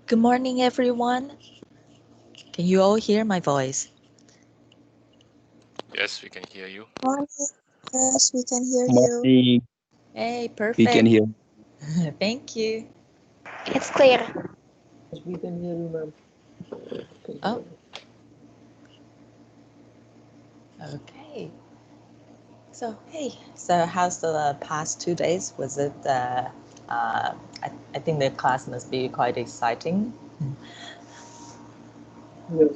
Good morning, everyone. Can you all hear my voice? Yes, we can hear you. Morning. Yes, we can hear you. Morning. Hey, We can perfect. hear. Thank you. It's clear. Yes, we can hear you, ma'am. Oh, okay. So how's the past 2 days? Was it, I think the class must be quite exciting. Yes.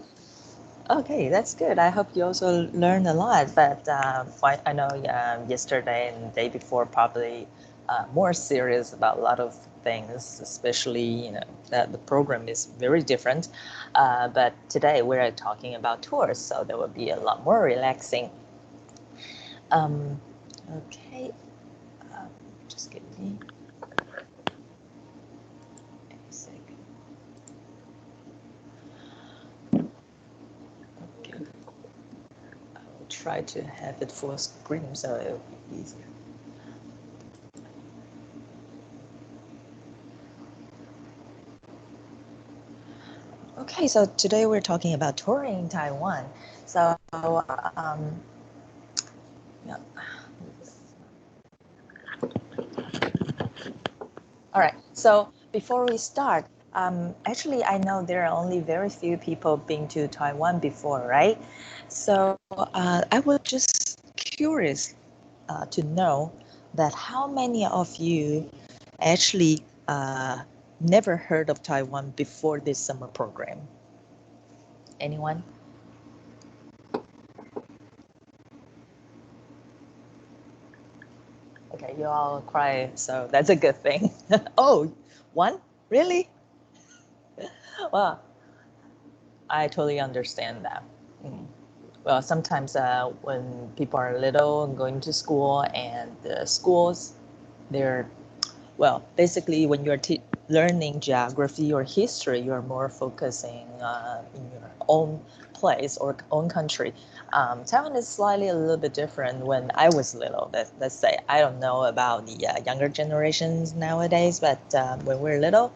Okay, that's good. I hope you also learned a lot, but I know yesterday and the day before probably more serious about a lot of things, especially, that the program is very different. But today we're talking about tours, so there will be a lot more relaxing. Um, okay, just give me a second. Okay, I will try to have it full screen so it will be easier. Okay, so today we're talking about touring Taiwan. So, yeah. All right. So before we start, actually, I know there are only very few people been to Taiwan before, right? So I was just curious to know that how many of you actually never heard of Taiwan before this summer program? Anyone? Okay, you all cry, so that's a good thing. Oh, one? Really? Well, I totally understand that. Well, sometimes when people are little and going to school and the schools, they're, well, basically when you're learning geography or history, you're more focusing in your own place or own country. Taiwan is slightly a little bit different. When I was little, let's say, I don't know about the younger generations nowadays, but when we're little,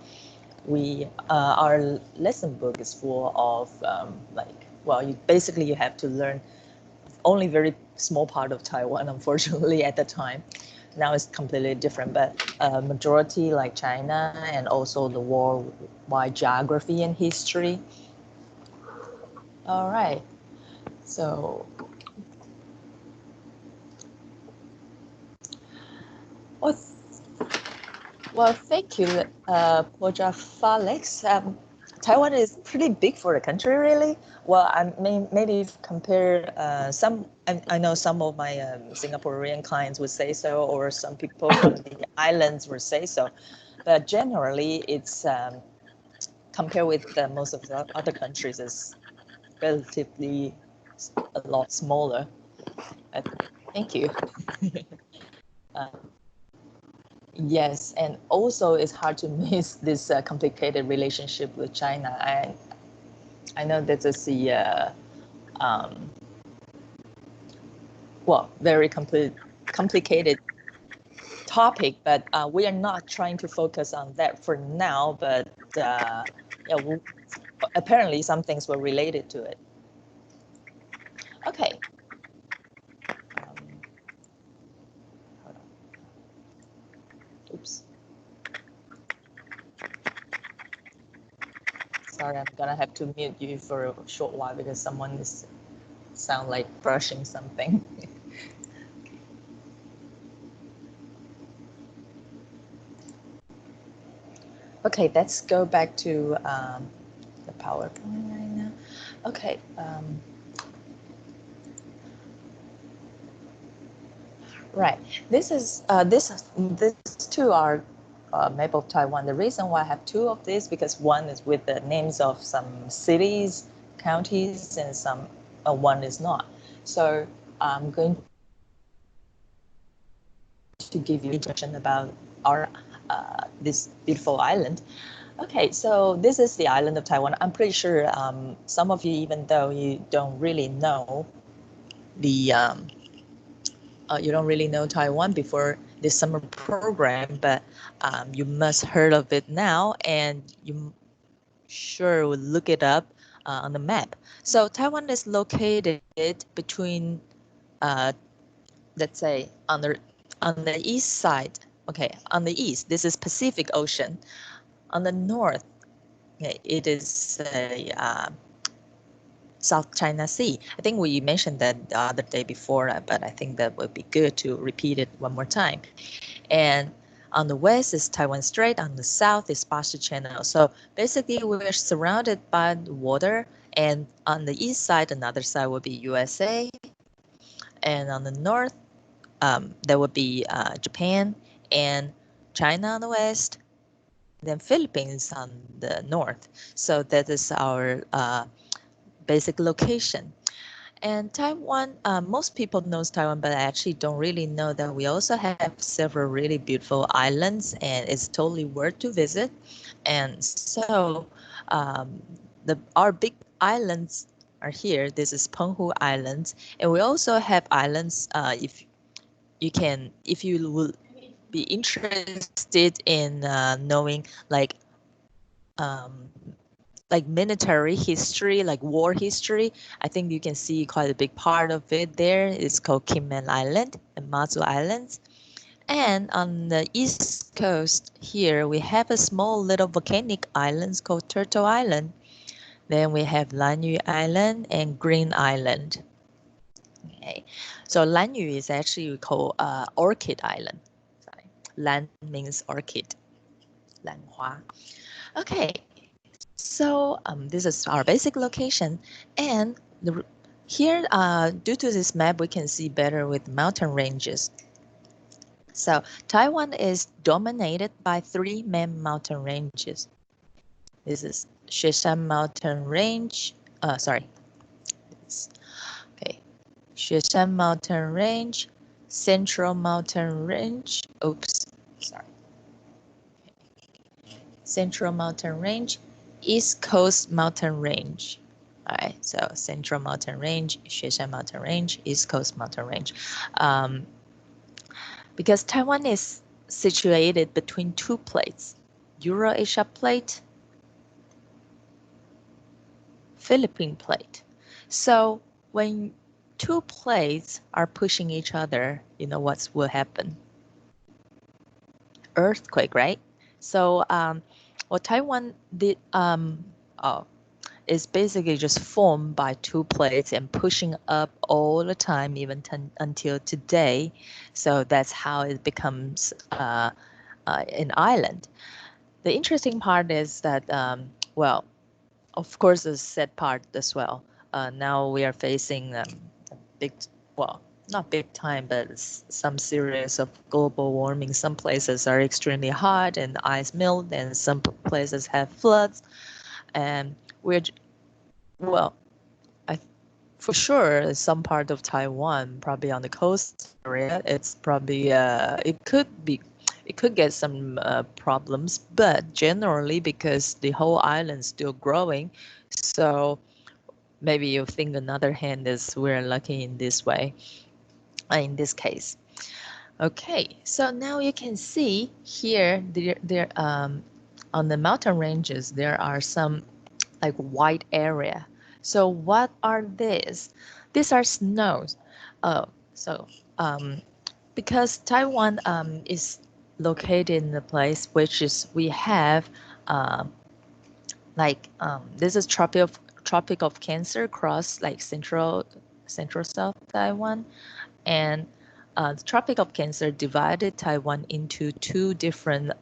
our lesson book is full of basically you have to learn only very small part of Taiwan, unfortunately, at the time. Now it's completely different, but majority like China and also the worldwide geography and history. All right, so well, thank you, Poja Felix. Taiwan is pretty big for the country, really. Well, I mean, maybe if compare I know some of my Singaporean clients would say so, or some people from the islands would say so. But generally, it's compared with most of the other countries, is relatively a lot smaller. Thank you. Yes, and also it's hard to miss this complicated relationship with China. I know that is the very complicated topic, but we are not trying to focus on that for now. But apparently some things were related to it. Okay. Hold on. Oops. Sorry, I'm gonna have to mute you for a short while because someone is sound like brushing something. Okay, let's go back to the PowerPoint right now. Okay. Right. This two are map of Taiwan. The reason why I have two of these because one is with the names of some cities, counties, and some one is not. So I'm going to give you information about our this beautiful island. Okay, so this is the island of Taiwan. I'm pretty sure some of you, even though you don't really know you don't really know Taiwan before this summer program, but you must heard of it now, and you sure will look it up on the map. So Taiwan is located between, let's say, on the east side. Okay, on the east, this is Pacific Ocean. On the north, okay, it is a South China Sea. I think we mentioned that the other day before, but I think that would be good to repeat it one more time. And on the west is Taiwan Strait, on the south is Bashi Channel. So basically we're surrounded by water, and on the east side, another side would be USA, and on the north, there would be Japan and China on the west, then Philippines on the north. So that is our basic location. And Taiwan, most people knows Taiwan, but I actually don't really know that we also have several really beautiful islands, and it's totally worth to visit. And so, our big islands are here. This is Penghu Islands, and we also have islands. If you will be interested in knowing um, like military history, like war history, I think you can see quite a big part of it there. It's called Kinmen Island and Matsu Islands. And on the east coast here, we have a small little volcanic islands called Turtle Island. Then we have Lanyu Island and Green Island. Okay, so Lanyu is actually called Orchid Island. Sorry. Lan means orchid, Lanhua. Okay, so this is our basic location, and here, due to this map, we can see better with mountain ranges. So Taiwan is dominated by 3 main mountain ranges. This is Xueshan Mountain Range. Sorry. Okay. Xueshan Mountain Range, Central Mountain Range. Oops. Sorry. Central Mountain Range, East Coast Mountain Range. All right, so Central Mountain Range, Xueshan Mountain Range, East Coast Mountain Range. Because Taiwan is situated between 2 plates, Eurasia plate, Philippine plate. So when 2 plates are pushing each other, you know what will happen? Earthquake, right? So what Taiwan did, is basically just formed by 2 plates and pushing up all the time, even until today. So that's how it becomes an island. The interesting part is that, well, of course, the sad part as well. Now we are facing big, well, not big time, but some series of global warming. Some places are extremely hot and ice melt, and some places have floods. And we're, well, for sure, some part of Taiwan, probably on the coast area, it's probably it could get some problems, but generally because the whole island's still growing, so maybe you think another hand is we're lucky in this way, in this case. Okay, so now you can see here there on the mountain ranges there are some like white area. So what are these? These are snows. So because Taiwan is located in a place which is we have this is Tropic of Cancer across like central South Taiwan, and the Tropic of Cancer divided Taiwan into 2 different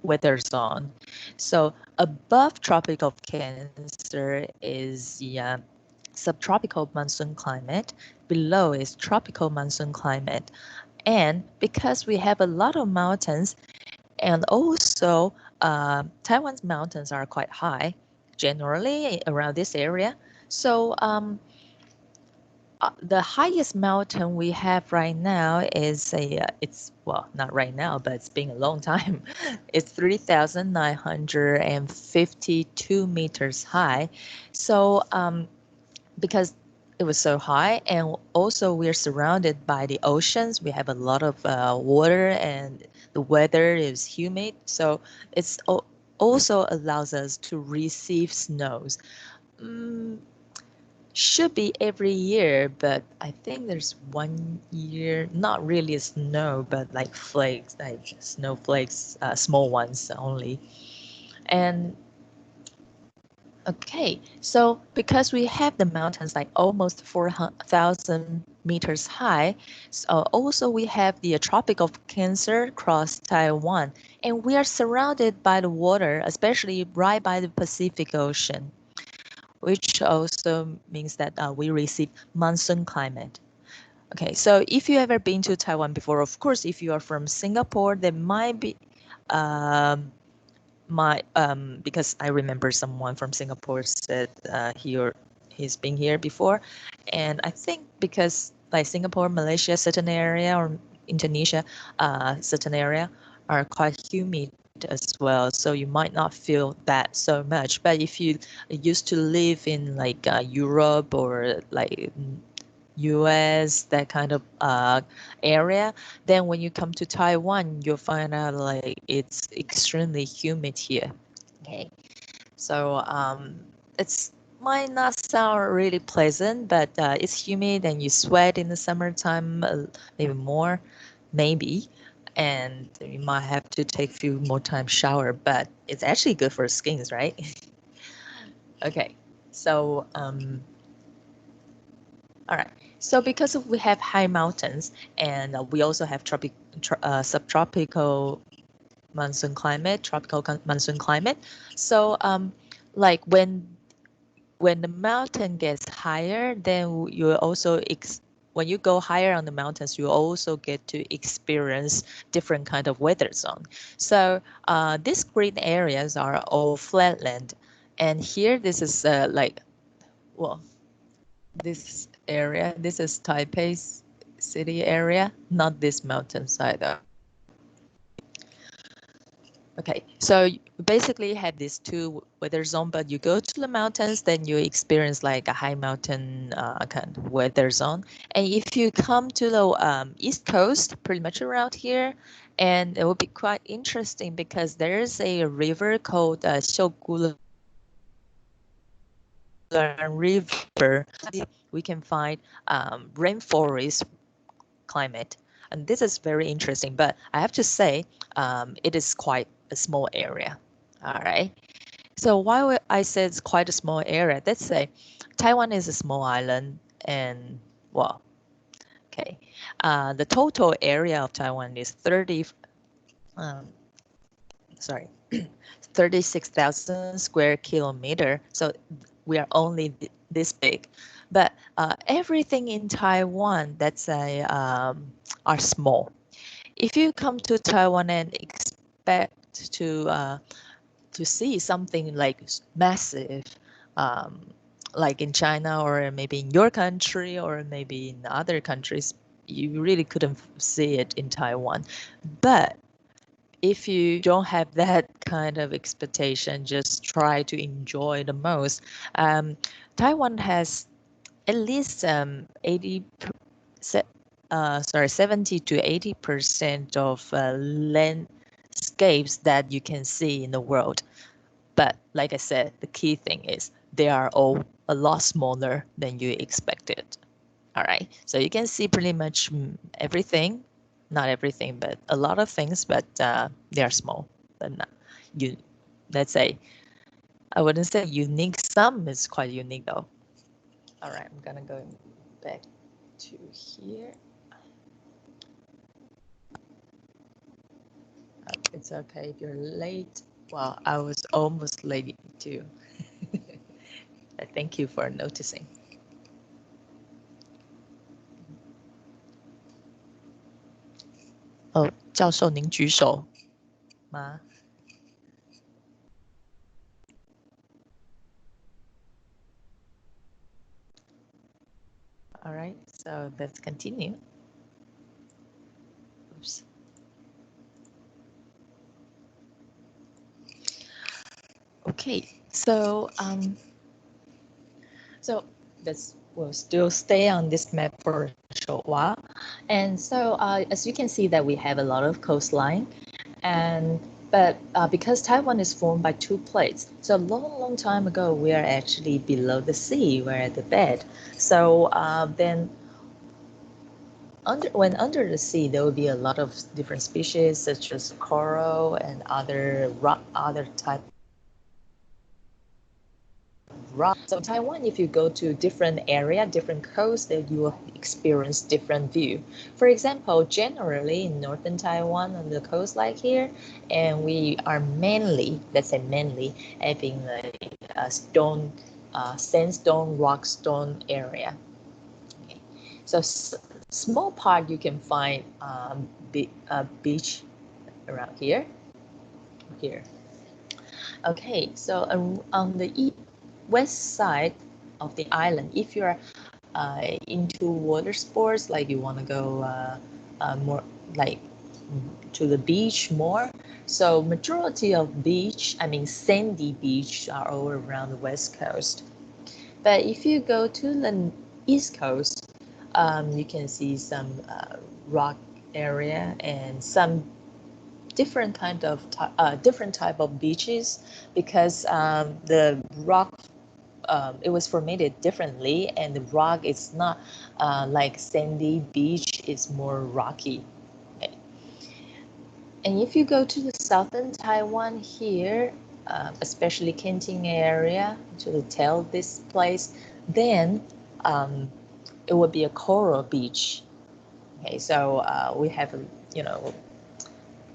weather zones. So above Tropic of Cancer is the subtropical monsoon climate. Below is tropical monsoon climate. And because we have a lot of mountains, and also Taiwan's mountains are quite high, generally around this area. So the highest mountain we have right now is it's well, not right now, but it's been a long time. It's 3,952 meters high. So because it was so high, and also we're surrounded by the oceans, we have a lot of water, and the weather is humid. So it's also allows us to receive snows. Should be every year, but I think there's 1 year, not really snow, but like flakes, like snowflakes, small ones only. And okay, so because we have the mountains like almost 4,000 meters high, so also we have the Tropic of Cancer across Taiwan, and we are surrounded by the water, especially right by the Pacific Ocean, which also means that we receive monsoon climate. Okay, so if you ever been to Taiwan before, of course, if you are from Singapore, there might be because I remember someone from Singapore said he's been here before, and I think because like Singapore, Malaysia, certain area, or Indonesia, certain area are quite humid as well, so you might not feel that so much. But if you used to live in like Europe or like US, that kind of area, then when you come to Taiwan, you'll find out like it's extremely humid here. Okay, so it's might not sound really pleasant, but it's humid and you sweat in the summertime, maybe more, maybe, and you might have to take a few more times shower, but it's actually good for skins, right? Okay, so all right. So because we have high mountains and we also have subtropical monsoon climate, monsoon climate. So like when the mountain gets higher, then you also when you go higher on the mountains, you also get to experience different kind of weather zone. So these green areas are all flatland, and here this is like well this area. This is Taipei's city area, not this mountainside though. Okay, so you basically have these two weather zone, but you go to the mountains, then you experience like a high mountain kind of weather zone. And if you come to the East Coast, pretty much around here, and it will be quite interesting because there's a river called River. We can find rainforest climate. And this is very interesting, but I have to say it is quite a small area. All right. So why I said it's quite a small area, let's say Taiwan is a small island and well, okay. The total area of Taiwan is um, sorry, 36,000 square kilometer. So we are only this big, but everything in Taiwan that's are small. If you come to Taiwan and expect to see something like massive, um, like in China or maybe in your country or maybe in other countries, you really couldn't see it in Taiwan. But if you don't have that kind of expectation, just try to enjoy the most. Taiwan has at least 70 to 80% of landscapes that you can see in the world. But like I said, the key thing is they are all a lot smaller than you expected. All right, so you can see pretty much everything, not everything, but a lot of things, but they are small. But not, you, let's say, I wouldn't say unique. Some is quite unique though. All right, I'm gonna go back to here. It's okay if you're late. Well, I was almost late too. Thank you for noticing. Oh, 教授您举手吗？ All right, so let's continue. Oops. Okay, so we'll still stay on this map for a short while, and so as you can see that we have a lot of coastline, and But because Taiwan is formed by two plates, so a long time ago, we are actually below the sea. We're at the bed. So then when under the sea, there will be a lot of different species, such as coral and other type rock. So Taiwan, if you go to different area, different coast, then you will experience different view. For example, generally in northern Taiwan on the coast like here, and we are mainly, let's say mainly, having a stone, sandstone, rock stone area. Okay. So small part you can find beach around here. Here. Okay, so on the west side of the island, if you're into water sports, like you want to go more like to the beach more, so majority of beach, I mean sandy beach, are all around the west coast. But if you go to the east coast, you can see some rock area and some different type of beaches, because the rock it was formatted differently, and the rock is not like sandy beach, it's more rocky. Okay. And if you go to the southern Taiwan here, especially Kenting area, to the tail of this place, then it would be a coral beach. Okay, so we have, you know,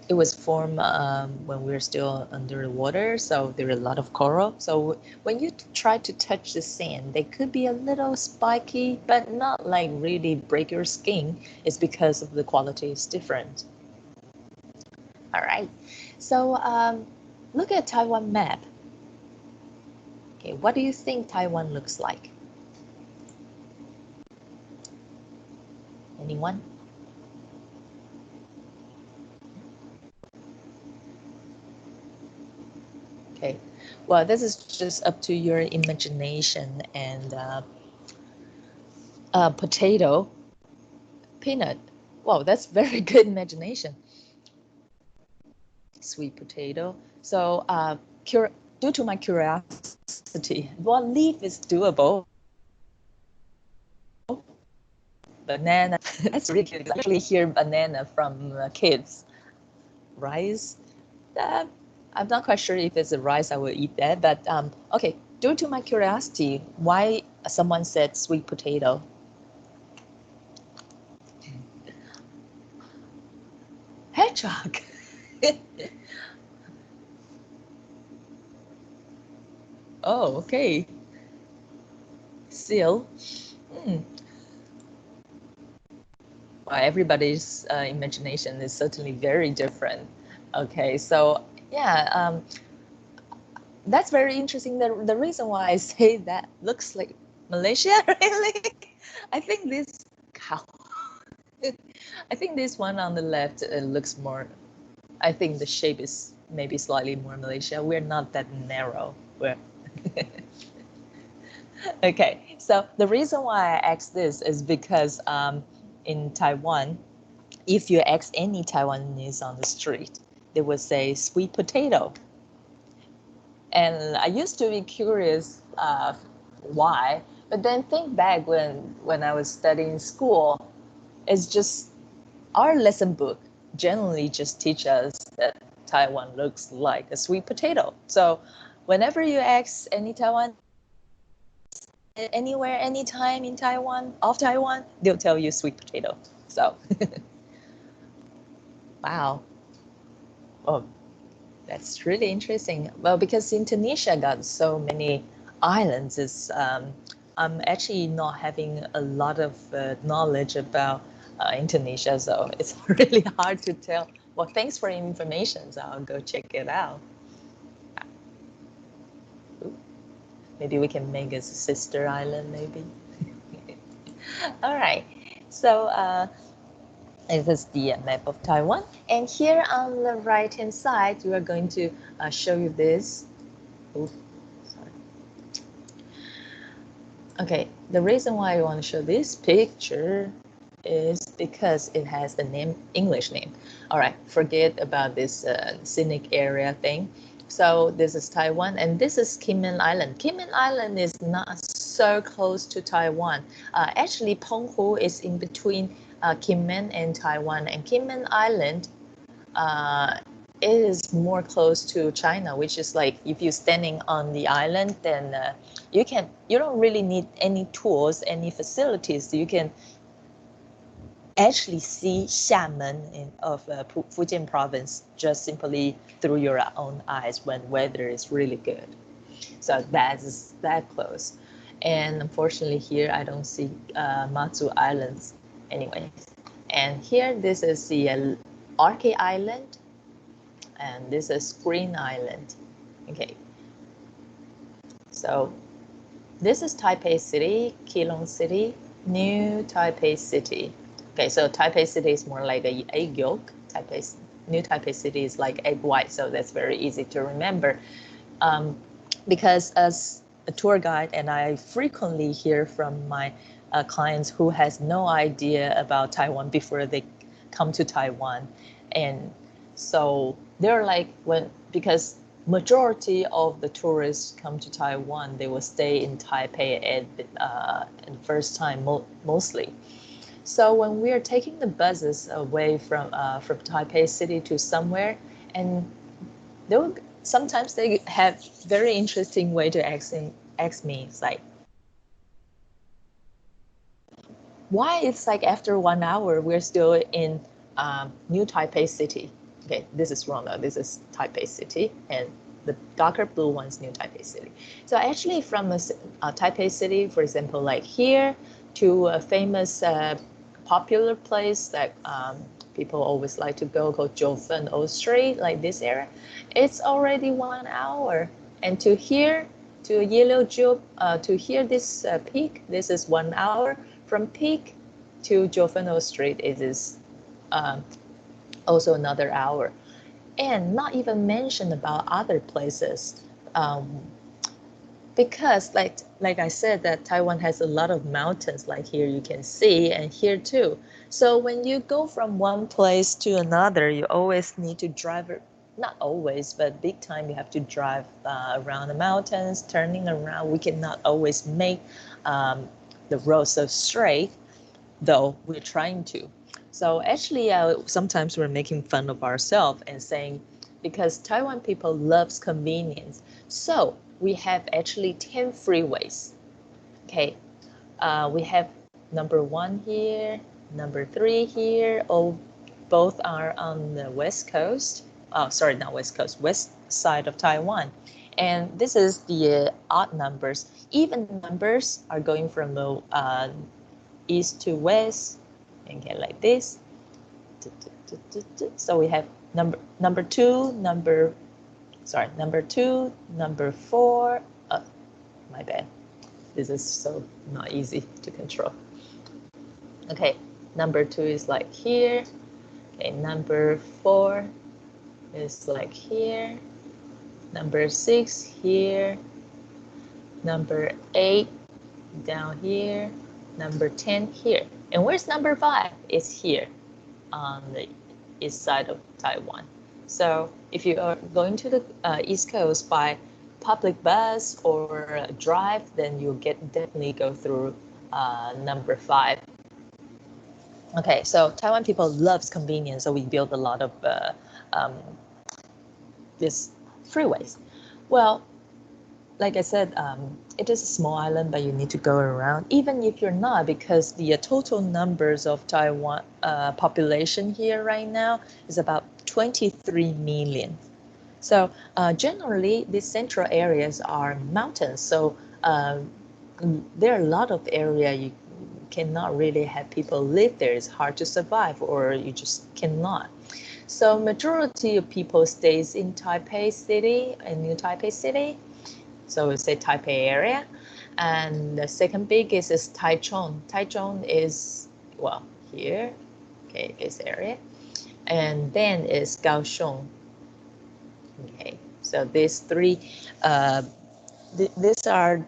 it was formed when we were still under the water, so there are a lot of coral. So when you try to touch the sand, they could be a little spiky, but not like really break your skin. It's because of the quality is different. All right, so look at Taiwan map. Okay, what do you think Taiwan looks like? Anyone? Okay, well, this is just up to your imagination. And potato, peanut. Wow, that's very good imagination. Sweet potato. So due to my curiosity, what leaf is doable? Banana. That's really cute. I actually hear banana from kids. Rice. Uh, I'm not quite sure if it's a rice I will eat that, but okay. Due to my curiosity, why someone said sweet potato? Hedgehog. Oh, okay. Seal. Hmm. Well, everybody's imagination is certainly very different. Okay, so yeah, that's very interesting. The reason why I say that looks like Malaysia, really, I think this cow. I think this one on the left looks more. I think the shape is maybe slightly more Malaysia. We're not that narrow. We're okay. So the reason why I asked this is because in Taiwan, if you ask any Taiwanese on the street, they would say sweet potato. And I used to be curious why, but then think back when I was studying school, it's just our lesson book generally just teach us that Taiwan looks like a sweet potato. So whenever you ask any Taiwan, anywhere, anytime in Taiwan, of Taiwan, they'll tell you sweet potato. So, wow. Oh, that's really interesting. Well, because Indonesia got so many islands, I'm actually not having a lot of knowledge about Indonesia, so it's really hard to tell. Well, thanks for the information, so I'll go check it out. Ooh, maybe we can make a sister island, maybe. All right, so this is the map of Taiwan. And here on the right-hand side, we are going to show you this. Ooh, sorry. Okay, the reason why I want to show this picture is because it has the name, English name. All right, forget about this scenic area thing. So this is Taiwan, and this is Kinmen Island. Kinmen Island is not so close to Taiwan. Actually, Penghu is in between Kinmen and Taiwan, and Kinmen Island it is more close to China, which is like if you're standing on the island, then you don't really need any tools, any facilities. You can actually see Xiamen of Fujian province just simply through your own eyes when weather is really good. So that's that close. And unfortunately here I don't see Matsu Islands anyways. And here this is the Arche Island, and this is Green Island. Okay. So this is Taipei City, Keelung City, New Taipei City. Okay, so Taipei City is more like a egg yolk. New Taipei City is like egg white, so that's very easy to remember. Because as a tour guide, and I frequently hear from my clients who has no idea about Taiwan before they come to Taiwan, and so they're like because majority of the tourists come to Taiwan, they will stay in Taipei at the first time mostly. So when we are taking the buses away from Taipei City to somewhere, and sometimes they have very interesting way to ask me. It's like, why it's like after 1 hour we're still in New Taipei City. Okay, this is wrong though. This is Taipei City, and the darker blue one's New Taipei City. So actually from Taipei City, for example, like here to a famous popular place that people always like to go called Jiufen O Street, like this area, it's already 1 hour. And to here, to Yiliujiu, to here this peak, this is 1 hour. From peak to Jiufen O Street, it is also another hour. And not even mention about other places. Because like I said, that Taiwan has a lot of mountains, like here you can see, and here too. So when you go from one place to another, you always need to drive, not always, but big time you have to drive around the mountains, turning around. We cannot always make the road so straight, though we're trying to. So actually sometimes we're making fun of ourselves and saying, because Taiwan people loves convenience, so we have actually 10 freeways. Okay, we have number 1 here, number 3 here. Both are on the west coast. Oh, sorry, not west coast, west side of Taiwan. And this is the odd numbers. Even numbers are going from the east to west, and get like this. So we have number 2, number 2, number 4. My bad. This is so not easy to control. Okay, number 2 is like here. Okay, number 4 is like here. Number 6 here. Number 8 down here. Number 10 here. And where's number 5? It's here on the east side of Taiwan. So if you are going to the East Coast by public bus or drive, then you'll definitely go through number 5. Okay, so Taiwan people loves convenience, so we build a lot of these freeways. Well, like I said, it is a small island, but you need to go around, even if you're not, because the total numbers of Taiwan population here right now is about 23 million. So generally, these central areas are mountains. So there are a lot of area you cannot really have people live there. It's hard to survive, or you just cannot. So majority of people stays in Taipei City and New Taipei City. So we say Taipei area. And the second biggest is Taichung. Taichung is, well, here, okay, this area. And then is Kaohsiung. Okay, so these 3, these are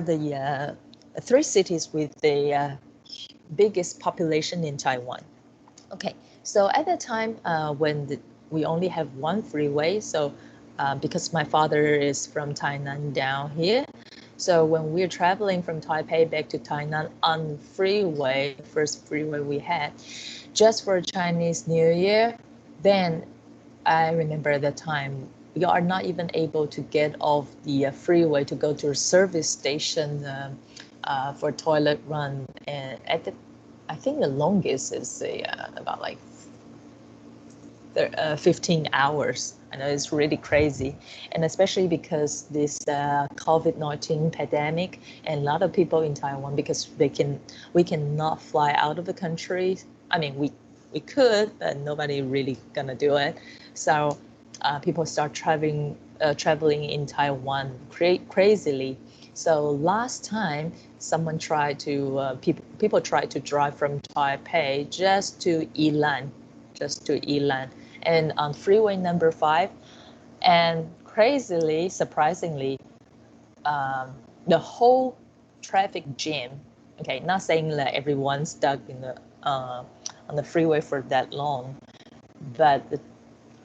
the three cities with the biggest population in Taiwan. Okay, so at that time when we only have one freeway, so because my father is from Tainan down here, so when we're traveling from Taipei back to Tainan on freeway, first freeway we had, just for Chinese New Year, then I remember at that time we are not even able to get off the freeway to go to a service station for toilet run, and I think the longest is about like 15 hours. I know it's really crazy, and especially because this COVID-19 pandemic, and a lot of people in Taiwan, because we cannot fly out of the country. I mean, we could, but nobody really gonna do it. So people start traveling in Taiwan crazily. So last time someone tried to people tried to drive from Taipei just to Yilan, and on freeway number 5, and crazily, surprisingly, the whole traffic jam. Okay, not saying that everyone's stuck in the on the freeway for that long, but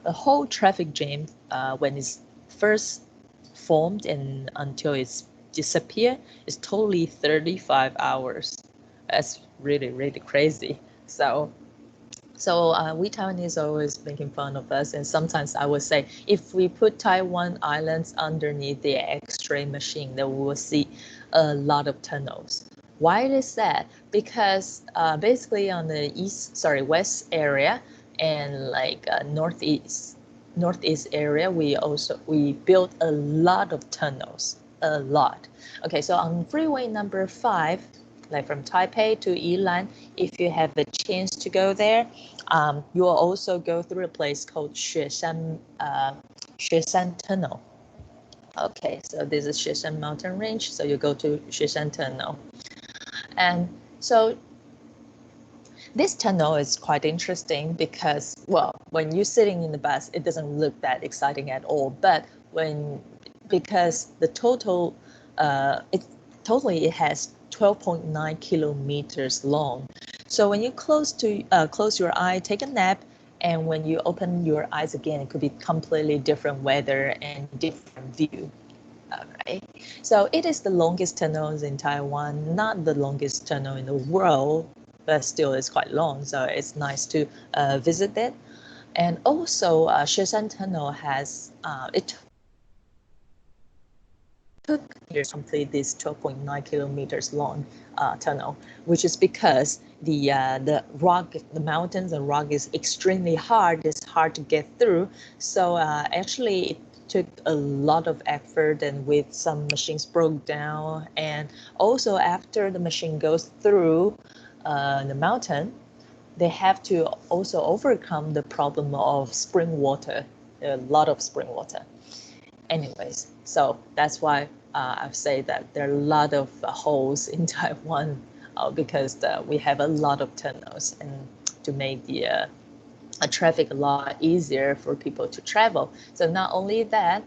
the whole traffic jam when it's first formed and until it's disappear is totally 35 hours. That's really, really crazy. So we Taiwanese always making fun of us, and sometimes I would say if we put Taiwan islands underneath the X-ray machine, then we will see a lot of tunnels. Why is that? Because basically on the west area and like northeast area, we built a lot of tunnels, a lot. Okay, so on freeway number 5, like from Taipei to Yilan, if you have the chance to go there, you will also go through a place called Xueshan Tunnel. Okay, so this is Xueshan mountain range, so you go to Xueshan Tunnel. And so this tunnel is quite interesting because, well, when you're sitting in the bus, it doesn't look that exciting at all. But because the total, it has 12.9 kilometers long. So when you close your eye, take a nap, and when you open your eyes again, it could be completely different weather and different view. Okay, so it is the longest tunnel in Taiwan, not the longest tunnel in the world, but still it's quite long. So it's nice to visit it. And also, Xueshan Tunnel has it took years to complete this 12.9 kilometers long tunnel, which is because the mountains and rock is extremely hard. It's hard to get through. So actually, it took a lot of effort, and with some machines broke down, and also after the machine goes through the mountain, they have to also overcome the problem of spring water, a lot of spring water. Anyways, so that's why I've said that there are a lot of holes in Taiwan because we have a lot of tunnels, and to make the traffic a lot easier for people to travel. So not only that,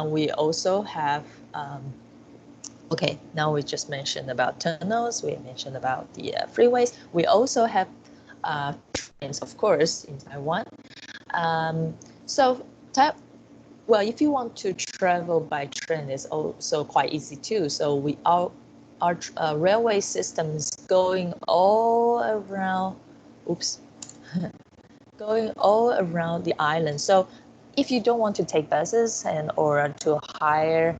we also have, okay, now we just mentioned about tunnels, we mentioned about the freeways. We also have trains, of course, in Taiwan. Well, if you want to travel by train, it's also quite easy too. So our railway system is going all around, going all around the island. So if you don't want to take buses or to hire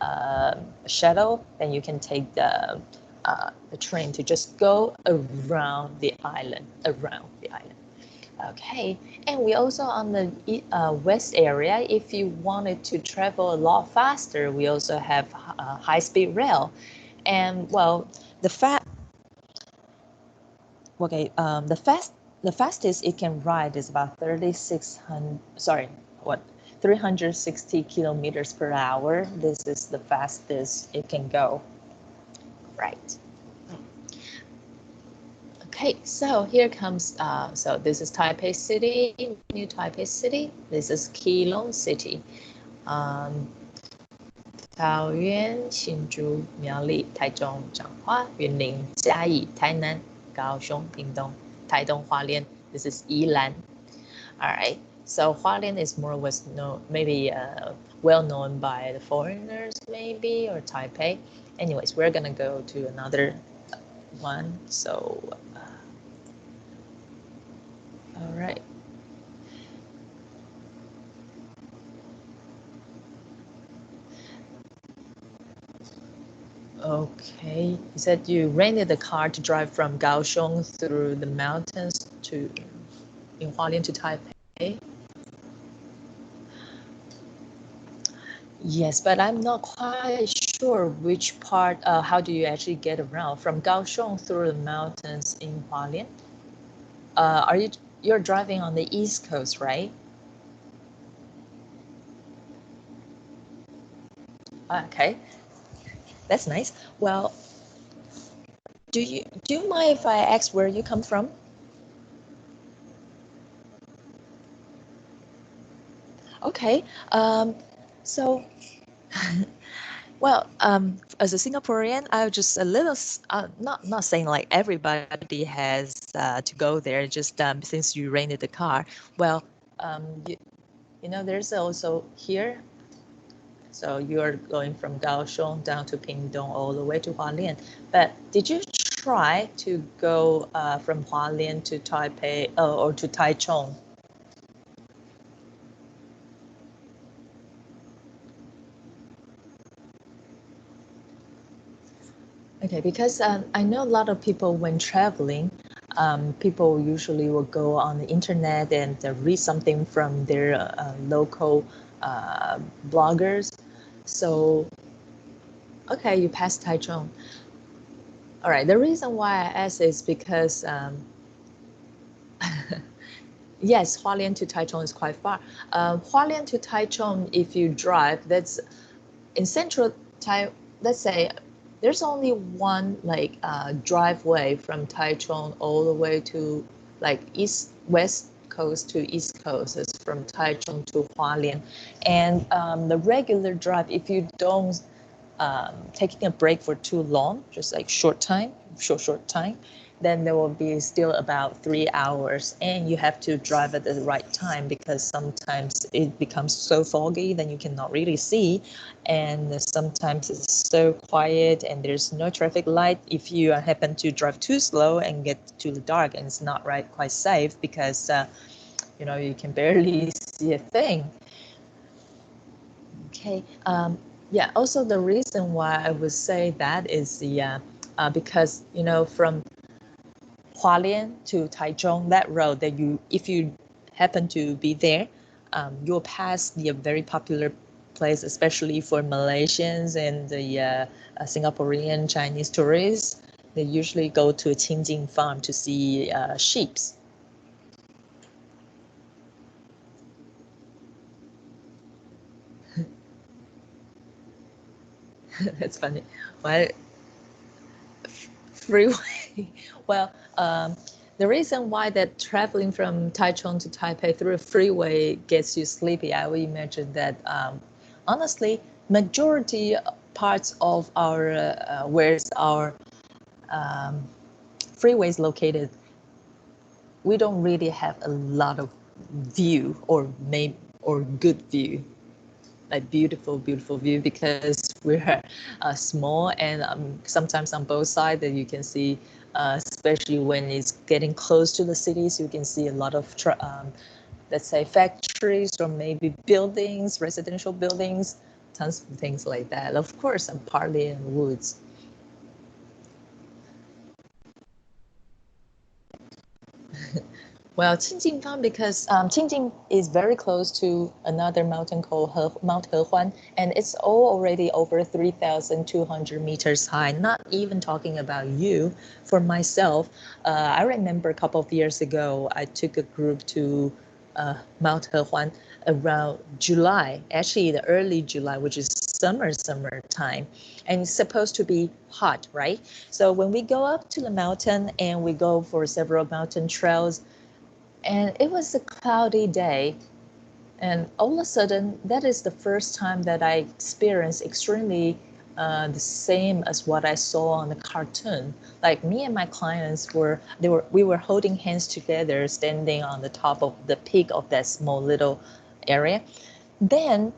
a shuttle, then you can take the train to just go around the island, Okay, and we also on the west area, if you wanted to travel a lot faster, we also have high-speed rail. And well, the fastest it can ride is about 360 kilometers per hour. This is the fastest it can go. Right. Okay, so here comes, so this is Taipei City, New Taipei City. This is Keelung City. 桃园、新竹、苗栗、台中、彰化、云林、嘉义、台南、高雄、屏东、台东、花莲. This is Yilan. All right. So Hualien is more was known, maybe well known by the foreigners, maybe, or Taipei. Anyways, we're gonna go to another one. So, all right. Okay, you said you rented a car to drive from Kaohsiung through the mountains to in Hualien to Taipei. Yes, but I'm not quite sure which part. How do you actually get around from Kaohsiung through the mountains in Hualien? You're driving on the East Coast, right? Okay, that's nice. Well, do you mind if I ask where you come from? Okay. So, well, as a Singaporean, I was just a little not saying like everybody has to go there. Just since you rented the car, well, you know, there's also here. So you're going from Kaohsiung down to Pingdong all the way to Hualien. But did you try to go from Hualien to Taipei or to Taichung? Okay, because I know a lot of people when traveling, people usually will go on the internet and read something from their local bloggers. So, okay, you passed Taichung. All right, the reason why I asked is because yes, Hualien to Taichung is quite far. Hualien to Taichung, if you drive, that's in central Tai. Let's say there's only one like driveway from Taichung all the way to like west coast to east coast. It's from Taichung to Hualien, and the regular drive, if you don't taking a break for too long, just like short time, then there will be still about 3 hours, and you have to drive at the right time because sometimes it becomes so foggy then you cannot really see, and sometimes it's so quiet and there's no traffic light. If you happen to drive too slow and get to the dark, and it's not quite safe because you know, you can barely see a thing. Okay. Yeah. Also, the reason why I would say that is because you know, from Hualien to Taichung, that road that if you happen to be there, you'll pass the very popular place, especially for Malaysians and the Singaporean Chinese tourists. They usually go to Qingjing Farm to see sheeps. That's funny. Why freeway? Well, the reason why that traveling from Taichung to Taipei through a freeway gets you sleepy, I would imagine that honestly, majority parts of our where's our um, freeways located, we don't really have a lot of view or good view, like beautiful view, because we're small, and sometimes on both sides that you can see, especially when it's getting close to the cities, you can see a lot of let's say factories or maybe buildings, residential buildings, tons of things like that. Of course, I'm partly in woods. Well, Qingjing because Qingjing is very close to another mountain called Mount Hehuan, and it's all already over 3,200 meters high. Not even talking about you. For myself, I remember a couple of years ago, I took a group to Mount Hehuan around July, actually the early July, which is summer time, and it's supposed to be hot, right? So when we go up to the mountain and we go for several mountain trails, and it was a cloudy day, And all of a sudden, that is the first time that I experienced extremely the same as what I saw on the cartoon. Like me and my clients we were holding hands together, standing on the top of the peak of that small little area. Then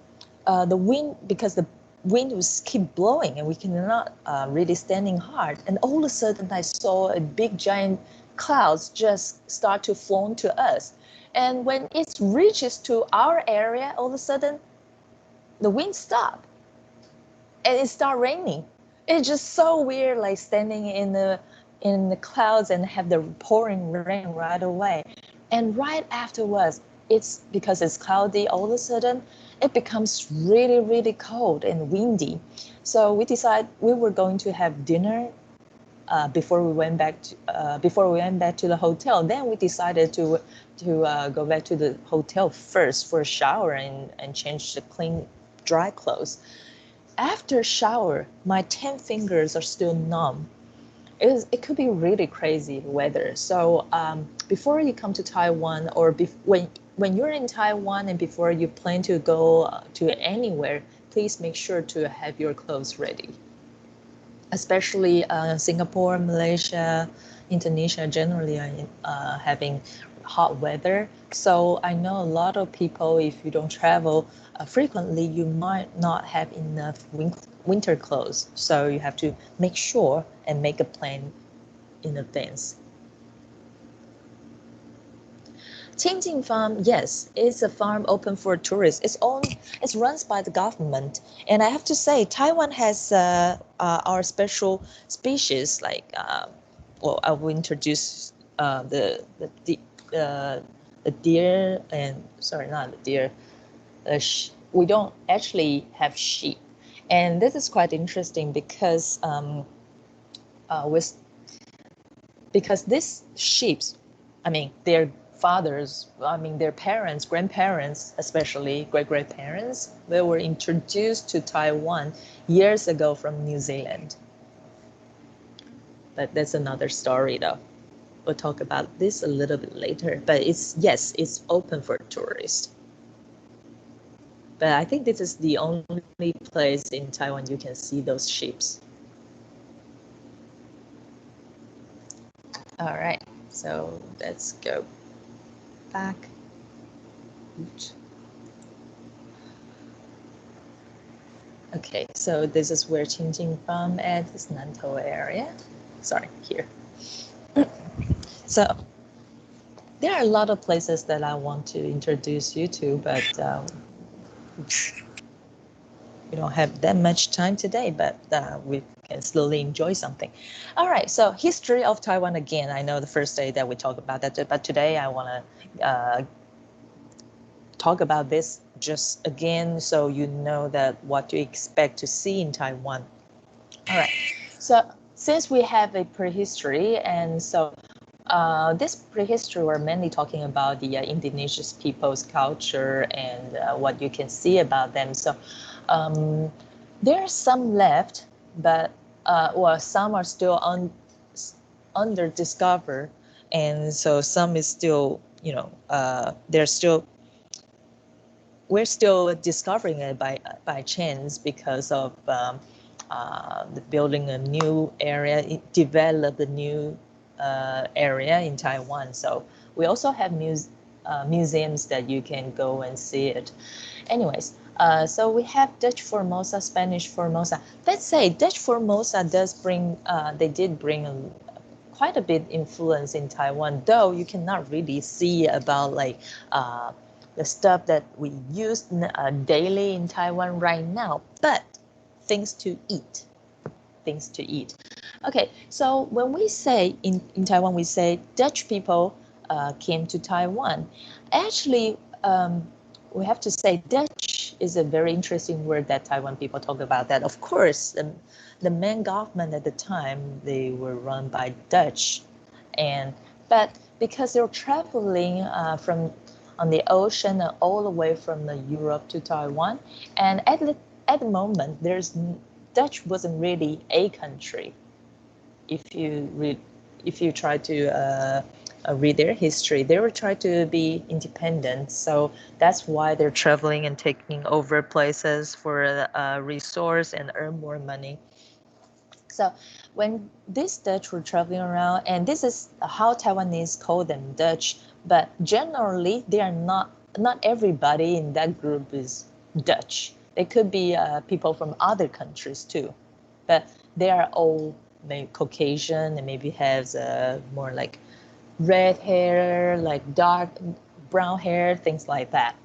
the wind, because the wind was keep blowing and we cannot really standing hard. And all of a sudden I saw a big giant clouds just start to flow to us. And when it reaches to our area, all of a sudden the wind stopped and it started raining. It's just so weird, like standing in the clouds and have the pouring rain right away. And right afterwards, it's because it's cloudy, all of a sudden it becomes really, really cold and windy. So we decided we were going to have dinner before we went back to the hotel. Then we decided to go back to the hotel first for a shower and change the clean, dry clothes. After shower, my 10 fingers are still numb. It could be really crazy weather. So before you come to Taiwan, or when you're in Taiwan and before you plan to go to anywhere, please make sure to have your clothes ready. Especially Singapore, Malaysia, Indonesia generally are having hot weather. So I know a lot of people, if you don't travel frequently, you might not have enough winter clothes. So you have to make sure and make a plan in advance. Qingjing Farm, yes, it's a farm open for tourists. It's run by the government, and I have to say, Taiwan has our special species. Like, well, I will introduce the deer, and sorry, not the deer. We don't actually have sheep, and this is quite interesting because these sheep, I mean, they're fathers, their parents, grandparents, especially great-grandparents, they were introduced to Taiwan years ago from New Zealand. But that's another story though. We'll talk about this a little bit later, but it's open for tourists. But I think this is the only place in Taiwan you can see those sheep. All right, so let's go back. Oops. Okay, so this is where Qingjing Farm at, this Nantou area. Sorry, here. So there are a lot of places that I want to introduce you to, but we don't have that much time today, but we can slowly enjoy something. All right, so history of Taiwan again. I know the first day that we talked about that, but today I want to talk about this just again so you know that what to expect to see in Taiwan. All right, so since we have a prehistory, and so this prehistory, we're mainly talking about the indigenous people's culture and what you can see about them. So there are some left, but well, some are still under discovered, and so some is still, we're still discovering it by chance because of building a new area, develop a new area in Taiwan. So we also have museums that you can go and see it. Anyways, so we have Dutch Formosa, Spanish Formosa. Let's say Dutch Formosa they did bring quite a bit influence in Taiwan, though you cannot really see about like the stuff that we use daily in Taiwan right now, but things to eat. Okay, so when we say in Taiwan, we say Dutch people came to Taiwan. Actually, we have to say Dutch is a very interesting word that Taiwan people talk about. That, of course, the main government at the time, they were run by Dutch, but because they were traveling from on the ocean all the way from Europe to Taiwan, and at the moment, Dutch wasn't really a country. If you try to read their history, they were trying to be independent. So that's why they're traveling and taking over places for resource and earn more money. So when these Dutch were traveling around, and this is how Taiwanese call them Dutch, but generally they are not everybody in that group is Dutch. They could be people from other countries too, but they are all maybe Caucasian and maybe has more like red hair, like dark brown hair, things like that.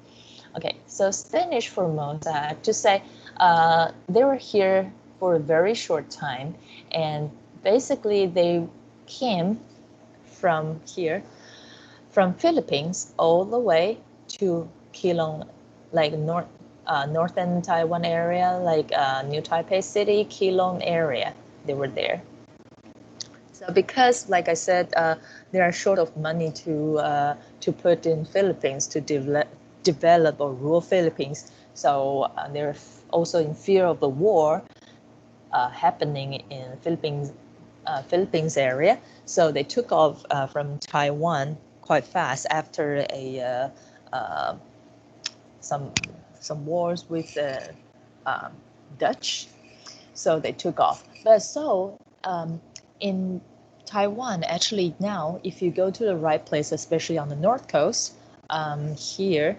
Okay, so Spanish foremost, to say they were here for a very short time, and basically they came from here, from Philippines all the way to Keelung, like northern Taiwan area, like New Taipei City, Keelung area. They were there. So because, like I said, they are short of money to put in Philippines to develop or rule Philippines. So they're also in fear of the war happening in Philippines area. So they took off from Taiwan quite fast after some wars with the Dutch. So they took off. But so in Taiwan, actually now, if you go to the right place, especially on the north coast, here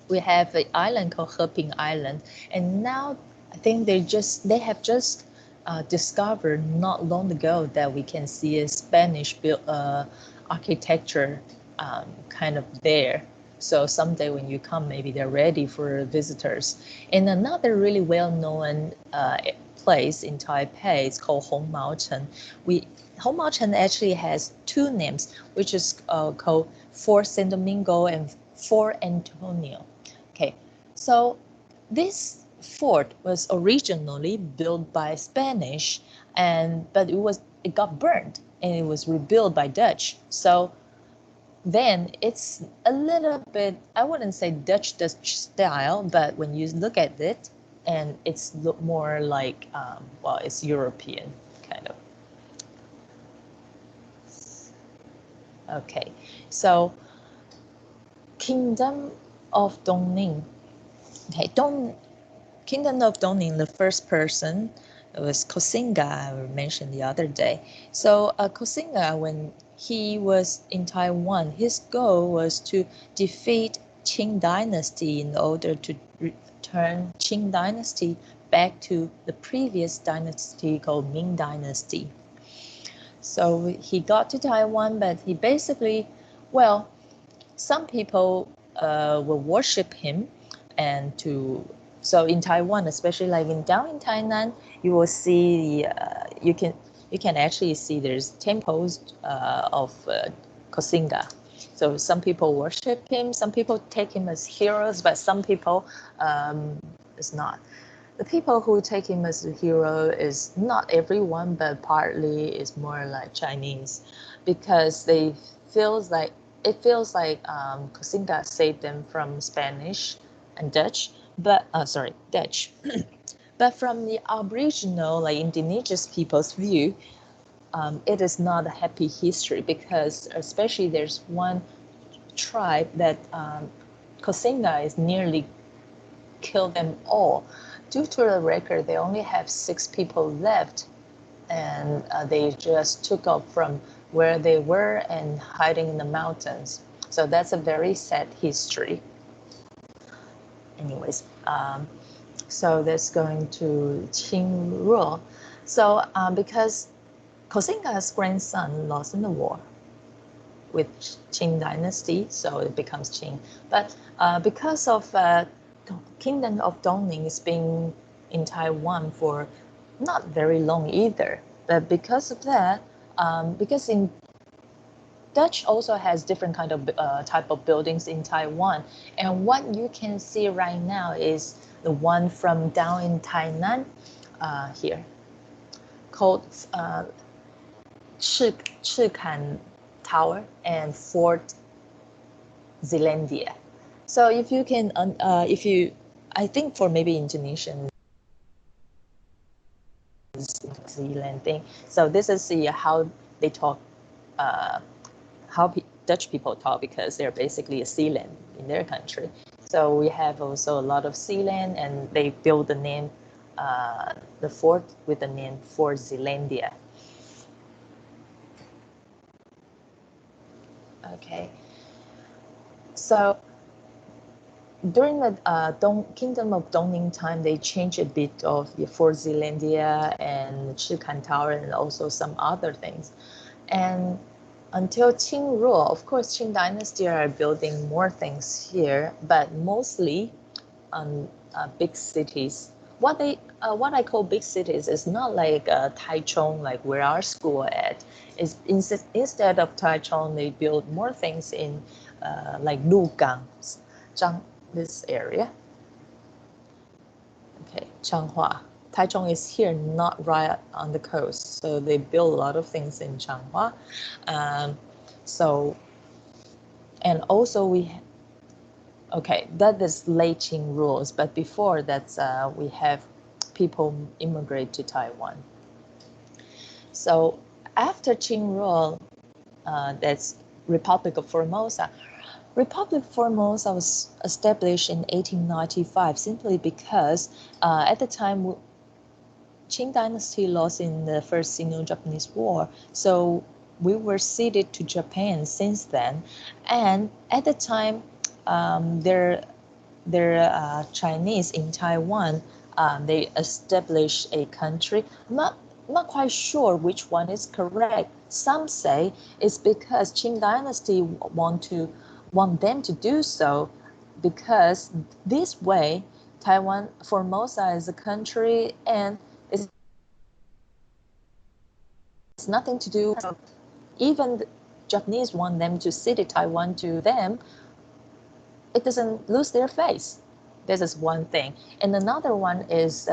we have an island called Heping Island, and now I think they have just discovered not long ago that we can see a Spanish built architecture kind of there. So someday when you come, maybe they're ready for visitors. And another really well-known place in Taipei is called Hongmaochen. Hongmaochen actually has two names, which is called Fort San Domingo and Fort Antonio. Okay, so this fort was originally built by Spanish, but it got burned and it was rebuilt by Dutch. So then it's a little bit, I wouldn't say Dutch style, but when you look at it, and it's more like, well, it's European kind of. Okay, so Kingdom of Dongning. Okay, Kingdom of Dongning, the first person, it was Koxinga, I mentioned the other day. So Koxinga, when he was in Taiwan, his goal was to defeat Qing dynasty in order to return Qing dynasty back to the previous dynasty called Ming dynasty. So he got to Taiwan, but he basically, well, some people will worship him, and so in Taiwan, especially like down in Tainan, you will see you can actually see there's temples of Koxinga. So some people worship him, some people take him as heroes, but some people is not. The people who take him as a hero is not everyone, but partly is more like Chinese, because it feels like Koxinga saved them from Spanish and Dutch, but Dutch. But from the Aboriginal, like indigenous people's view, it is not a happy history, because especially there's one tribe that Koxinga is nearly killed them all. Due to the record, they only have 6 people left, and they just took off from where they were and hiding in the mountains. So that's a very sad history. Anyways, so that's going to Qing rule. So because Koxinga's grandson lost in the war with Qing dynasty, so it becomes Qing. But because of Kingdom of Dongning is being in Taiwan for not very long either, but because of that, because in Dutch also has different kind of type of buildings in Taiwan, and what you can see right now is the one from down in Tainan here, called Chikan Tower and Fort Zealandia. So if you can, I think for maybe Indonesian Zealand thing. So this is how they talk how Dutch people talk, because they're basically a sea land in their country. So we have also a lot of sea land, and they build the name, the fort with the name Fort Zeelandia. Okay, so during the Kingdom of Dongning time, they changed a bit of the Fort Zeelandia and Chikan Tower and also some other things. And until Qing rule, of course, Qing dynasty are building more things here, but mostly on big cities. What I call big cities is not like Taichung, like where our school at. Is instead of Taichung, they build more things in like Lugang, this area. Okay, Changhua. Taichung is here, not right on the coast, so they build a lot of things in Changhua. And also okay, that is late Qing rules, but before that, we have people immigrate to Taiwan. So after Qing rule, that's Republic of Formosa. Republic of Formosa was established in 1895 simply because at the time Qing dynasty lost in the First Sino-Japanese War, so we were ceded to Japan since then. And at the time, their Chinese in Taiwan, they established a country. Not quite sure which one is correct. Some say it's because Qing dynasty want them to do so, because this way Taiwan Formosa is a country and it's nothing to do. Even the Japanese want them to cede Taiwan to them, it doesn't lose their face. This is one thing. And another one is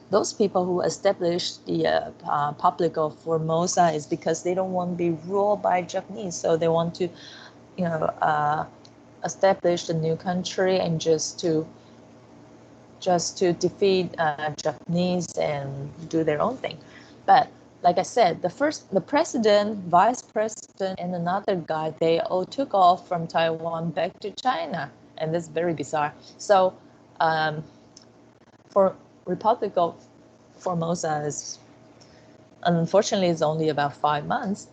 those people who established the Republic of Formosa is because they don't want to be ruled by Japanese. So they want to, establish a new country and just to defeat Japanese and do their own thing. But like I said, the president, vice president, and another guy, they all took off from Taiwan back to China, and that's very bizarre. So for Republic of Formosa, unfortunately, it's only about 5 months.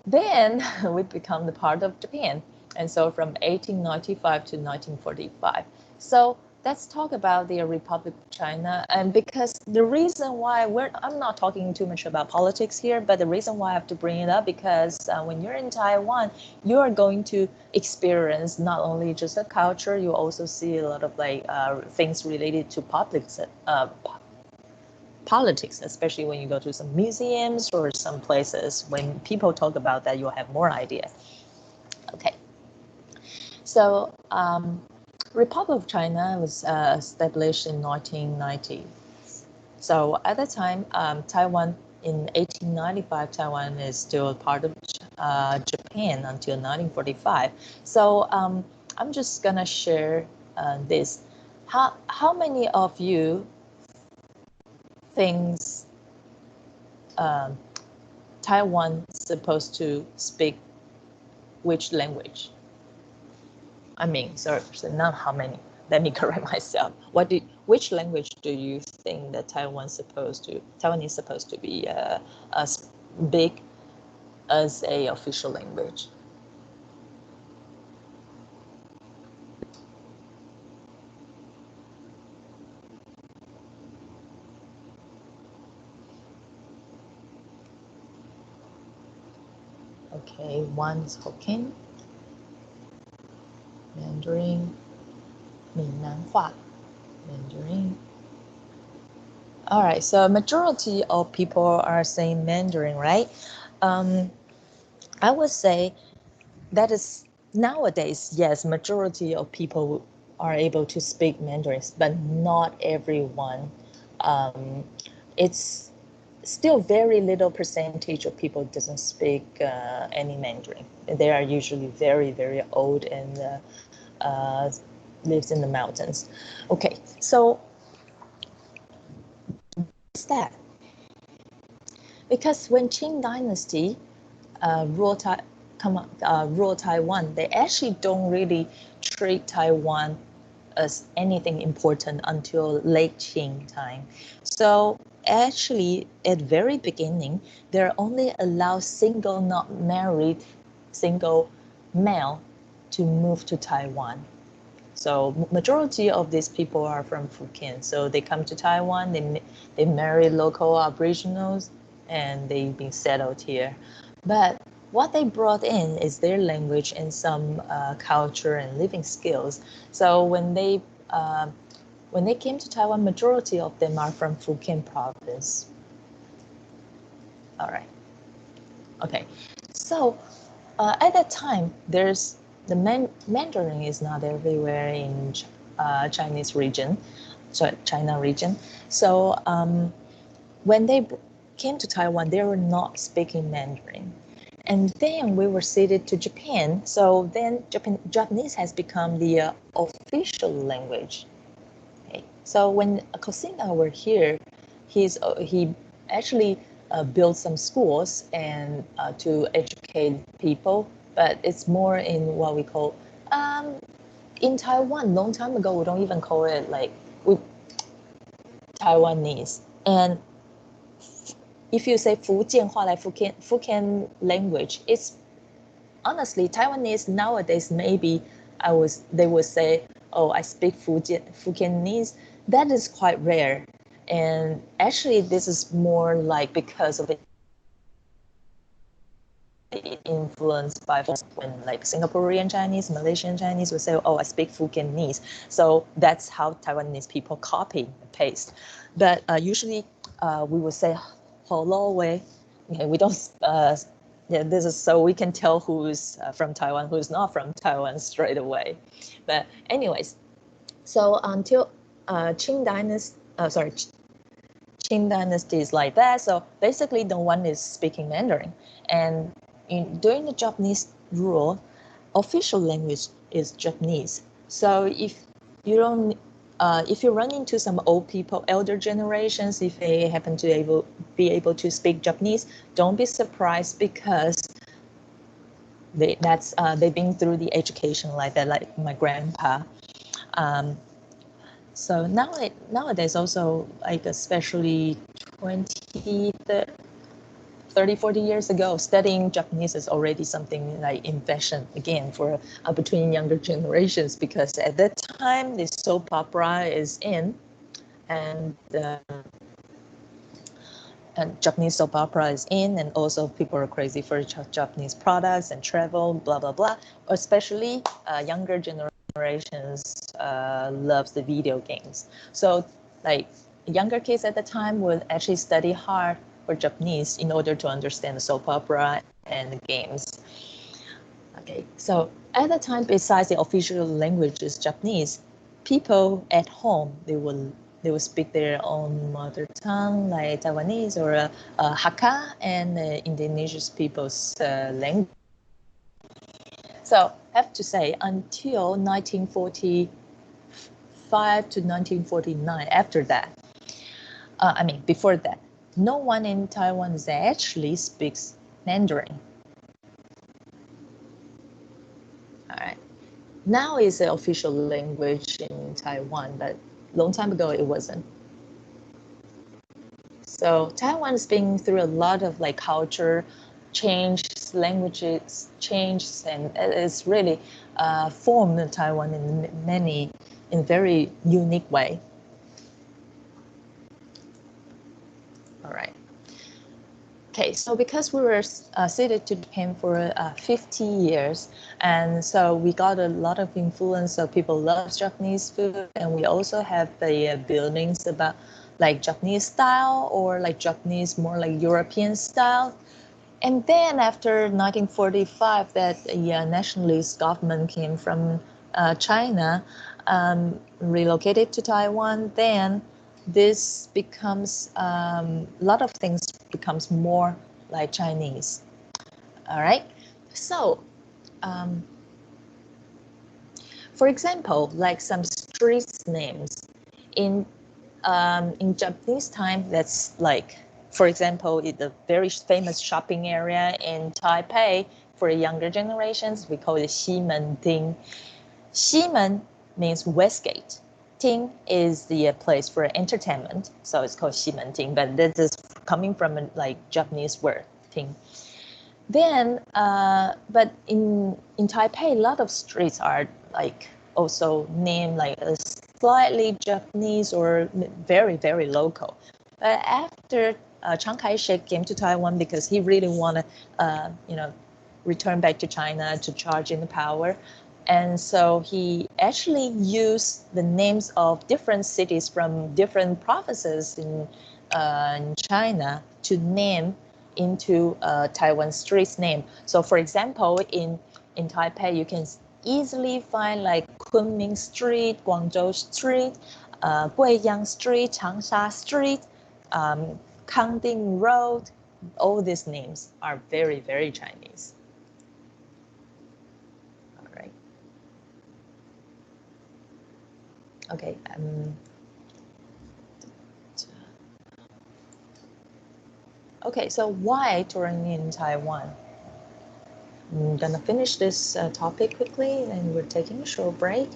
Then we become the part of Japan, and so from 1895 to 1945. So let's talk about the Republic of China. And because the reason why I'm not talking too much about politics here, but the reason why I have to bring it up, because when you're in Taiwan, you are going to experience not only just the culture, you also see a lot of things related to politics, especially when you go to some museums or some places. When people talk about that, you'll have more ideas. Okay. So Republic of China was established in 1990. So at the time, Taiwan, in 1895, Taiwan is still part of Japan until 1945. So I'm just gonna share this. How many of you thinks Taiwan supposed to speak which language? I mean, sorry, not how many. Let me correct myself. Which language do you think that Taiwan is supposed to be as big as a official language? Okay, one's Hokkien, Mandarin, 闽南话, Mandarin. All right, so majority of people are saying Mandarin, right? I would say that is nowadays, yes, majority of people are able to speak Mandarin, but not everyone. It's still very little percentage of people doesn't speak any Mandarin. They are usually very, very old and lives in the mountains. Okay, so what's that? Because when Qing dynasty ruled rule Taiwan, they actually don't really treat Taiwan as anything important until late Qing time. So actually, at very beginning, they're only allow single, not married, single male to move to Taiwan. So majority of these people are from Fujian. So they come to Taiwan, they marry local aboriginals, and they've been settled here. But what they brought in is their language and some culture and living skills. So when they came to Taiwan, majority of them are from Fujian province. All right. Okay. So at that time, there's the Mandarin is not everywhere in Chinese region, so China region. So when they came to Taiwan, they were not speaking Mandarin. And then we were ceded to Japan. So then Japanese has become the official language. Okay. So when Cosina were here, he actually built some schools and to educate people, but it's more in what we call in Taiwan. Long time ago, we don't even call it like Taiwanese. And if you say 福建话, like Fujian language, it's honestly Taiwanese nowadays. Maybe they would say, "Oh, I speak Fujianese." That is quite rare, and actually, this is more like because of influenced by when like Singaporean Chinese, Malaysian Chinese would say, "Oh, I speak Fujianese." So that's how Taiwanese people copy and paste. But usually, we would say "hello way." Okay, we don't. Yeah, this is so we can tell who's from Taiwan, who's not from Taiwan straight away. But anyways, so until Qing Dynasty, Qing Dynasty is like that. So basically, no one is speaking Mandarin, and during the Japanese rule, official language is Japanese. So if you run into some old people, elder generations, if they happen to be able to speak Japanese, don't be surprised because they've been through the education like that, like my grandpa. So nowadays also, like especially 20, 30, 40 years ago, studying Japanese is already something like in fashion again for between younger generations, because at that time the soap opera is in, and Japanese soap opera is in, and also people are crazy for Japanese products and travel, blah blah blah. Especially younger generations loves the video games. So like younger kids at the time would actually study hard for Japanese in order to understand the soap opera and the games. Okay, so at the time, besides the official language is Japanese, people at home they will speak their own mother tongue, like Taiwanese or Hakka and indigenous people's language. So I have to say, until 1945 to 1949, after that, before that, no one in Taiwan actually speaks Mandarin. All right. Now it's the official language in Taiwan, but long time ago it wasn't. So Taiwan's been through a lot of like culture change, languages change, and it's really formed Taiwan in a very unique way. All right. Okay, so because we were ceded to Japan for 50 years, and so we got a lot of influence. So people love Japanese food, and we also have the buildings about like Japanese style or like Japanese, more like European style. And then after 1945, that the nationalist government came from China, relocated to Taiwan, then this becomes a lot of things becomes more like Chinese. All right. So, for example, like some street names in Japanese time, that's like, for example, in the very famous shopping area in Taipei, for younger generations, we call it 西门町. 西门 means Westgate. Ting is the place for entertainment, so it's called 西门町, but this is coming from a like Japanese word, ting. Then, but in Taipei, a lot of streets are like also named like a slightly Japanese or very, very local. But after Chiang Kai-shek came to Taiwan because he really wanted, return back to China to charge in the power. And so he actually used the names of different cities from different provinces in China to name into Taiwan streets name. So for example, in Taipei, you can easily find like Kunming Street, Guangzhou Street, Guiyang Street, Changsha Street, Kangding Road. All these names are very, very Chinese. All right. Okay. Okay, so why touring in Taiwan? I'm gonna finish this topic quickly, and we're taking a short break.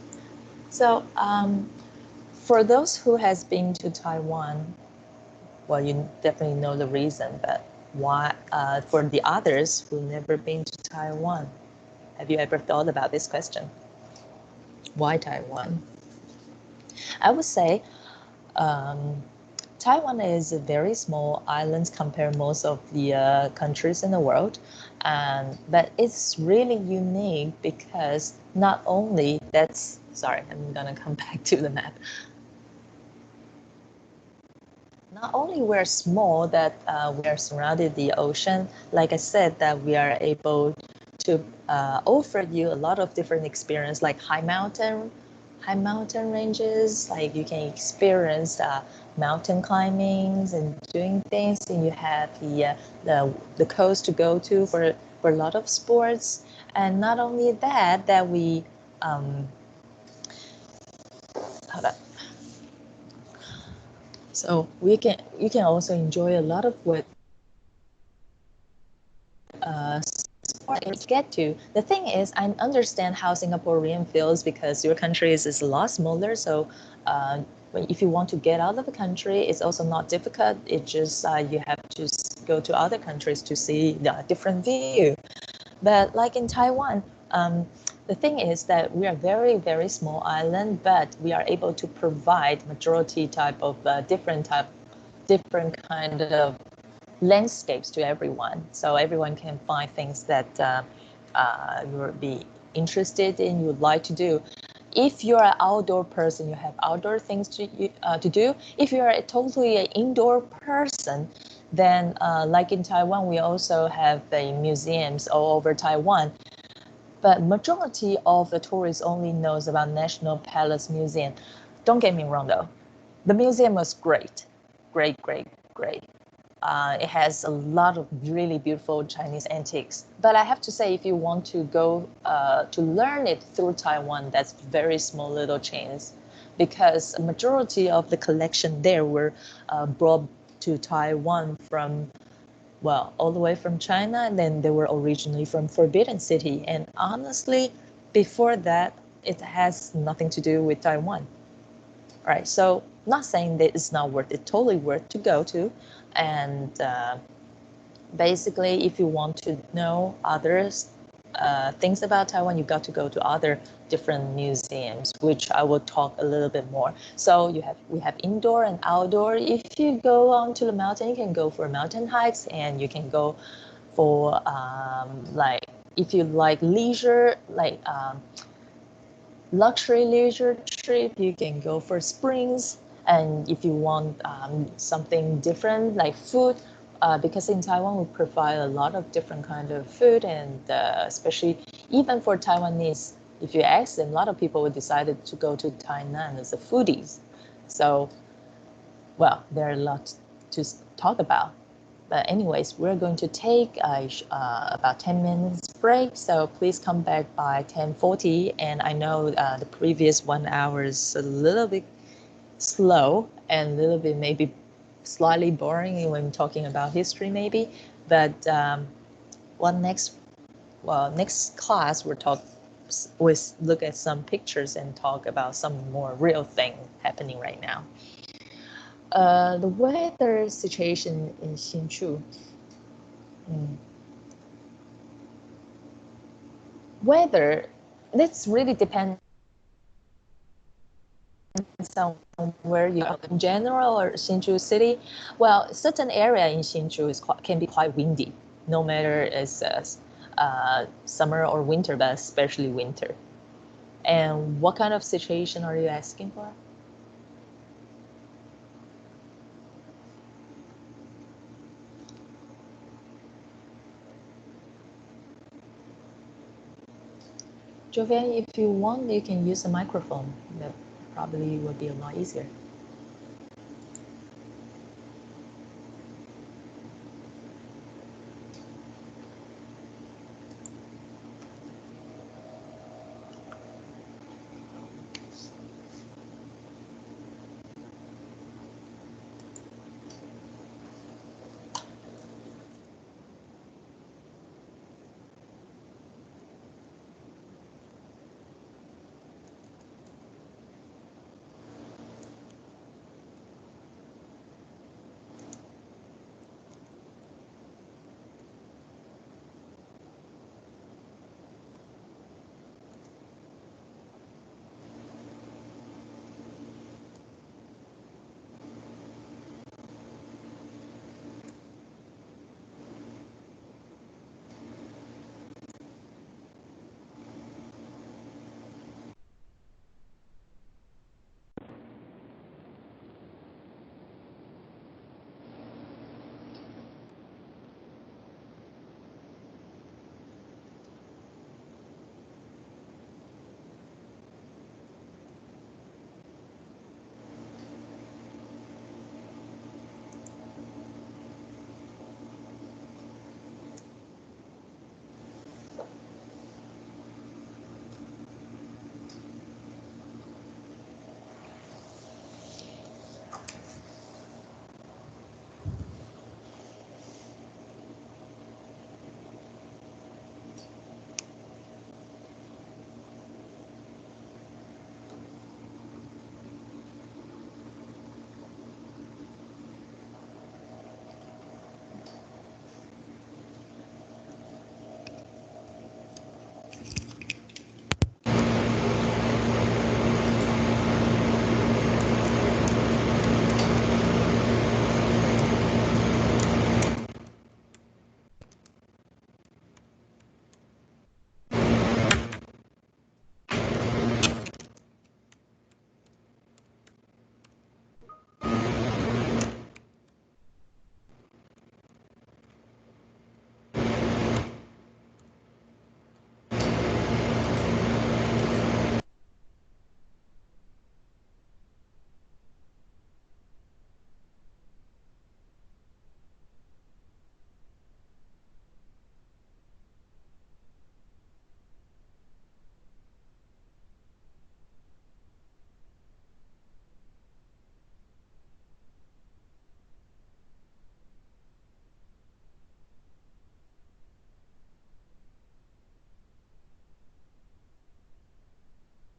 So, for those who has been to Taiwan, well, you definitely know the reason, but why? For the others who never been to Taiwan, have you ever thought about this question? Why Taiwan? I would say. Taiwan is a very small island compared to most of the countries in the world, but it's really unique because not only that's, sorry, I'm gonna come back to the map. Not only we're small that we are surrounded the ocean, like I said, that we are able to offer you a lot of different experience like high mountain ranges, like you can experience mountain climbings and doing things, and you have the coast to go to for a lot of sports. And not only that we hold on. So you can also enjoy a lot of what sport to get to. The thing is, I understand how Singaporean feels because your country is a lot smaller. So if you want to get out of the country, it's also not difficult. It just you have to go to other countries to see the different view. But like in Taiwan, the thing is that we are very, very small island, but we are able to provide majority type of different kind of landscapes to everyone. So everyone can find things that you would be interested in, you would like to do. If you're an outdoor person, you have outdoor things to do. If you're totally an indoor person, then like in Taiwan, we also have the museums all over Taiwan. But majority of the tourists only knows about National Palace Museum. Don't get me wrong though. The museum was great. It has a lot of really beautiful Chinese antiques. But I have to say, if you want to go to learn it through Taiwan, that's very small little chains, because a majority of the collection there were brought to Taiwan from, well, all the way from China, and then they were originally from Forbidden City. And honestly, before that, it has nothing to do with Taiwan. All right, so not saying that it's not worth it, totally worth to go to. And basically, if you want to know others things about Taiwan, you got to go to other different museums, which I will talk a little bit more. So we have indoor and outdoor. If you go onto the mountain, you can go for mountain hikes, and you can go for like if you like leisure, like luxury leisure trip, you can go for springs. And if you want something different like food, because in Taiwan we provide a lot of different kind of food, and especially even for Taiwanese, if you ask them, a lot of people decided to go to Tainan as a foodies. So, well, there are a lot to talk about. But anyways, we're going to take about 10 minutes break. So please come back by 10:40. And I know the previous 1 hour is a little bit slow and a little bit maybe slightly boring when talking about history maybe. But what next well, next class we'll look at some pictures and talk about some more real thing happening right now. The weather situation in Hsinchu. Weather, this really depends on where you are. In general, or Hsinchu city, well, certain area in Hsinchu can be quite windy, no matter it's summer or winter, but especially winter. And what kind of situation are you asking for? Jovian, if you want, you can use a microphone. That probably would be a lot easier.